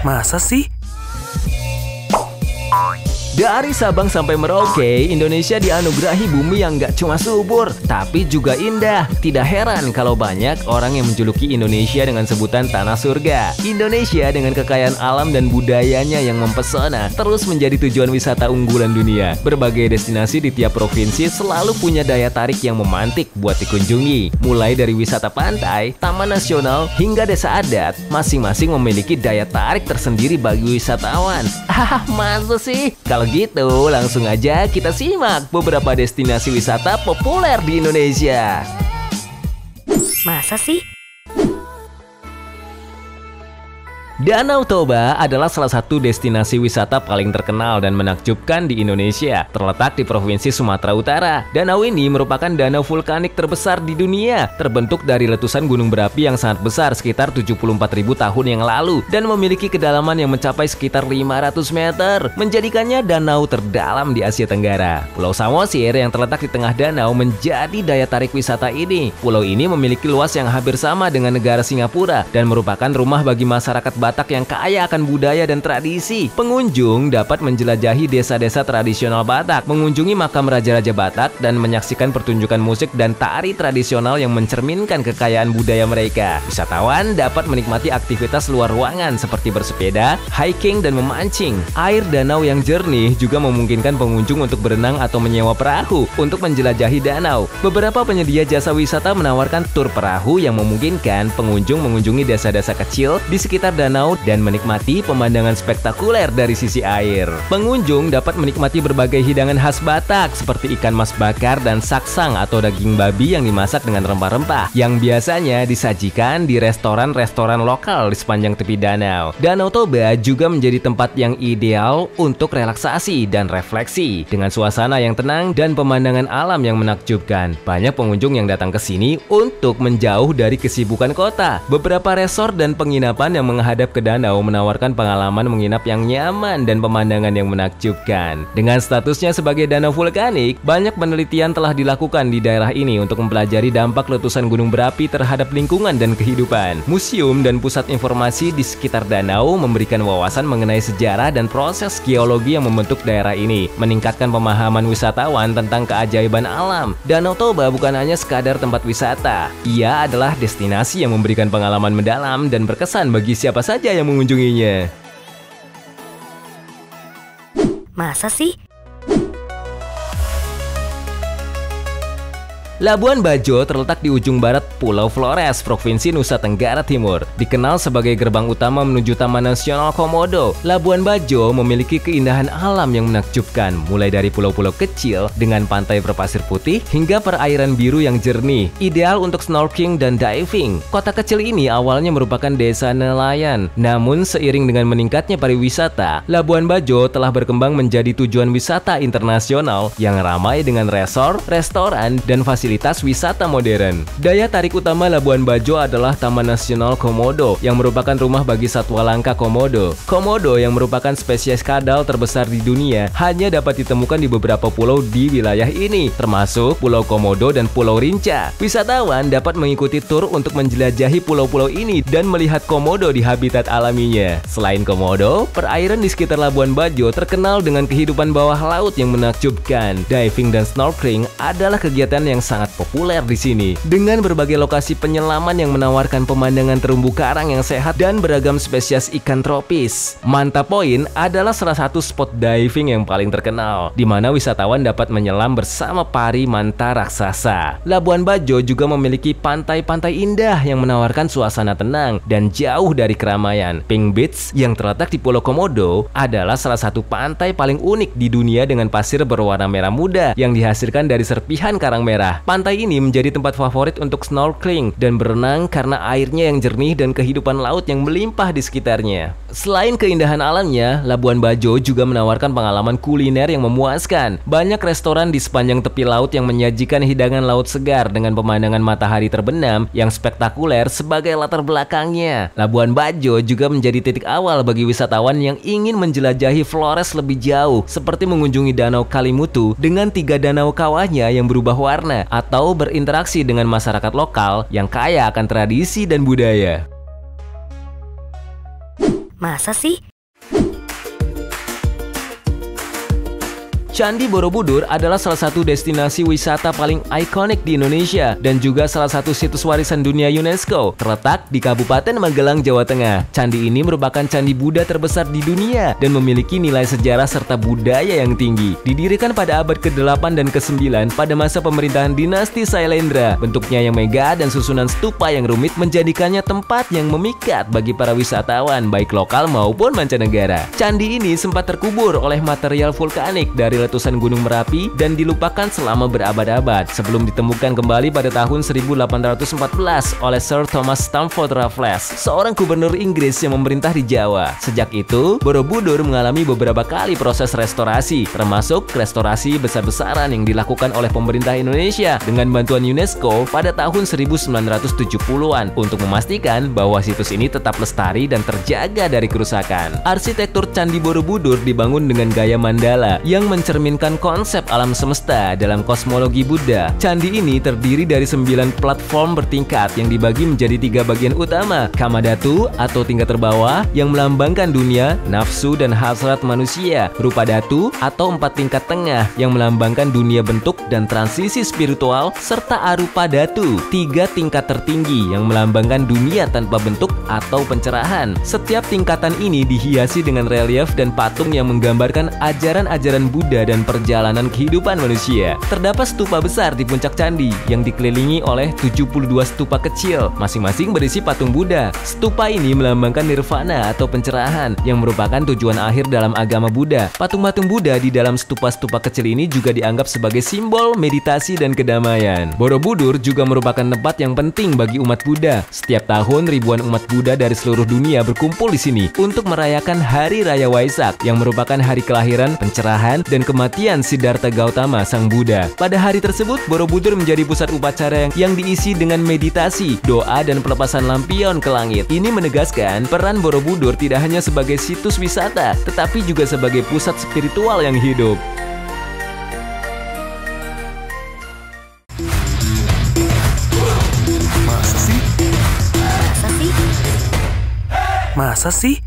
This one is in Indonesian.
Masa sih? Dari Sabang sampai Merauke, Indonesia dianugerahi bumi yang nggak cuma subur, tapi juga indah. Tidak heran kalau banyak orang yang menjuluki Indonesia dengan sebutan tanah surga. Indonesia dengan kekayaan alam dan budayanya yang mempesona, terus menjadi tujuan wisata unggulan dunia. Berbagai destinasi di tiap provinsi selalu punya daya tarik yang memantik buat dikunjungi. Mulai dari wisata pantai, taman nasional, hingga desa adat, masing-masing memiliki daya tarik tersendiri bagi wisatawan. Masa sih? Kalau gitu, langsung aja kita simak beberapa destinasi wisata populer di Indonesia. Masa sih? Danau Toba adalah salah satu destinasi wisata paling terkenal dan menakjubkan di Indonesia. Terletak di Provinsi Sumatera Utara. Danau ini merupakan danau vulkanik terbesar di dunia, terbentuk dari letusan gunung berapi yang sangat besar sekitar 74.000 tahun yang lalu dan memiliki kedalaman yang mencapai sekitar 500 meter, menjadikannya danau terdalam di Asia Tenggara. Pulau Samosir yang terletak di tengah danau menjadi daya tarik wisata ini. Pulau ini memiliki luas yang hampir sama dengan negara Singapura dan merupakan rumah bagi masyarakat Batak yang kaya akan budaya dan tradisi. Pengunjung dapat menjelajahi desa-desa tradisional Batak, mengunjungi makam raja-raja Batak, dan menyaksikan pertunjukan musik dan tari tradisional yang mencerminkan kekayaan budaya mereka. Wisatawan dapat menikmati aktivitas luar ruangan seperti bersepeda, hiking, dan memancing. Air danau yang jernih juga memungkinkan pengunjung untuk berenang atau menyewa perahu untuk menjelajahi danau. Beberapa penyedia jasa wisata menawarkan tur perahu yang memungkinkan pengunjung mengunjungi desa-desa kecil di sekitar danau dan menikmati pemandangan spektakuler dari sisi air. Pengunjung dapat menikmati berbagai hidangan khas Batak seperti ikan mas bakar dan saksang atau daging babi yang dimasak dengan rempah-rempah yang biasanya disajikan di restoran-restoran lokal di sepanjang tepi danau. Danau Toba juga menjadi tempat yang ideal untuk relaksasi dan refleksi dengan suasana yang tenang dan pemandangan alam yang menakjubkan. Banyak pengunjung yang datang ke sini untuk menjauh dari kesibukan kota. Beberapa resort dan penginapan yang menghadap ke danau menawarkan pengalaman menginap yang nyaman dan pemandangan yang menakjubkan. Dengan statusnya sebagai danau vulkanik, banyak penelitian telah dilakukan di daerah ini untuk mempelajari dampak letusan gunung berapi terhadap lingkungan dan kehidupan. Museum dan pusat informasi di sekitar danau memberikan wawasan mengenai sejarah dan proses geologi yang membentuk daerah ini, meningkatkan pemahaman wisatawan tentang keajaiban alam. Danau Toba bukan hanya sekadar tempat wisata, ia adalah destinasi yang memberikan pengalaman mendalam dan berkesan bagi siapa saja yang mengunjunginya. Masa sih? Labuan Bajo terletak di ujung barat Pulau Flores, Provinsi Nusa Tenggara Timur. Dikenal sebagai gerbang utama menuju Taman Nasional Komodo, Labuan Bajo memiliki keindahan alam yang menakjubkan, mulai dari pulau-pulau kecil dengan pantai berpasir putih hingga perairan biru yang jernih, ideal untuk snorkeling dan diving. Kota kecil ini awalnya merupakan desa nelayan, namun seiring dengan meningkatnya pariwisata, Labuan Bajo telah berkembang menjadi tujuan wisata internasional yang ramai dengan resort, restoran, dan fasilitas wisata modern. Daya tarik utama Labuan Bajo adalah Taman Nasional Komodo yang merupakan rumah bagi satwa langka komodo. Komodo yang merupakan spesies kadal terbesar di dunia hanya dapat ditemukan di beberapa pulau di wilayah ini, termasuk Pulau Komodo dan Pulau Rinca. Wisatawan dapat mengikuti tur untuk menjelajahi pulau-pulau ini dan melihat komodo di habitat alaminya. Selain komodo, perairan di sekitar Labuan Bajo terkenal dengan kehidupan bawah laut yang menakjubkan. Diving dan snorkeling adalah kegiatan yang sangat populer di sini, dengan berbagai lokasi penyelaman yang menawarkan pemandangan terumbu karang yang sehat dan beragam spesies ikan tropis. Manta Point adalah salah satu spot diving yang paling terkenal, di mana wisatawan dapat menyelam bersama pari manta raksasa. Labuan Bajo juga memiliki pantai-pantai indah yang menawarkan suasana tenang dan jauh dari keramaian. Pink Beach yang terletak di Pulau Komodo adalah salah satu pantai paling unik di dunia dengan pasir berwarna merah muda yang dihasilkan dari serpihan karang merah. Pantai ini menjadi tempat favorit untuk snorkeling dan berenang karena airnya yang jernih dan kehidupan laut yang melimpah di sekitarnya. Selain keindahan alamnya, Labuan Bajo juga menawarkan pengalaman kuliner yang memuaskan. Banyak restoran di sepanjang tepi laut yang menyajikan hidangan laut segar dengan pemandangan matahari terbenam yang spektakuler sebagai latar belakangnya. Labuan Bajo juga menjadi titik awal bagi wisatawan yang ingin menjelajahi Flores lebih jauh, seperti mengunjungi Danau Kalimutu dengan 3 danau kawahnya yang berubah warna, atau berinteraksi dengan masyarakat lokal yang kaya akan tradisi dan budaya. Masa sih? Candi Borobudur adalah salah satu destinasi wisata paling ikonik di Indonesia dan juga salah satu situs warisan dunia UNESCO, terletak di Kabupaten Magelang, Jawa Tengah. Candi ini merupakan candi Buddha terbesar di dunia dan memiliki nilai sejarah serta budaya yang tinggi. Didirikan pada abad ke-8 dan ke-9 pada masa pemerintahan dinasti Sailendra, bentuknya yang megah dan susunan stupa yang rumit menjadikannya tempat yang memikat bagi para wisatawan baik lokal maupun mancanegara. Candi ini sempat terkubur oleh material vulkanik dari letusan Gunung Merapi dan dilupakan selama berabad-abad sebelum ditemukan kembali pada tahun 1814 oleh Sir Thomas Stamford Raffles, seorang gubernur Inggris yang memerintah di Jawa. Sejak itu, Borobudur mengalami beberapa kali proses restorasi, termasuk restorasi besar-besaran yang dilakukan oleh pemerintah Indonesia dengan bantuan UNESCO pada tahun 1970-an untuk memastikan bahwa situs ini tetap lestari dan terjaga dari kerusakan. Arsitektur Candi Borobudur dibangun dengan gaya mandala yang mencerminkan konsep alam semesta dalam kosmologi Buddha. Candi ini terdiri dari 9 platform bertingkat yang dibagi menjadi 3 bagian utama. Kamadhatu atau tingkat terbawah yang melambangkan dunia, nafsu, dan hasrat manusia. Rupadhatu atau 4 tingkat tengah yang melambangkan dunia bentuk dan transisi spiritual, serta Arupadhatu, 3 tingkat tertinggi yang melambangkan dunia tanpa bentuk atau pencerahan. Setiap tingkatan ini dihiasi dengan relief dan patung yang menggambarkan ajaran-ajaran Buddha dan perjalanan kehidupan manusia. Terdapat stupa besar di puncak candi yang dikelilingi oleh 72 stupa kecil, masing-masing berisi patung Buddha. Stupa ini melambangkan nirvana atau pencerahan yang merupakan tujuan akhir dalam agama Buddha. Patung-patung Buddha di dalam stupa-stupa kecil ini juga dianggap sebagai simbol meditasi dan kedamaian. Borobudur juga merupakan tempat yang penting bagi umat Buddha. Setiap tahun ribuan umat Buddha dari seluruh dunia berkumpul di sini untuk merayakan Hari Raya Waisak yang merupakan hari kelahiran, pencerahan, dan kematian Siddhartha Gautama sang Buddha. Pada hari tersebut, Borobudur menjadi pusat upacara yang diisi dengan meditasi, doa, dan pelepasan lampion ke langit. Ini menegaskan peran Borobudur tidak hanya sebagai situs wisata, tetapi juga sebagai pusat spiritual yang hidup. Masa sih? Masa sih?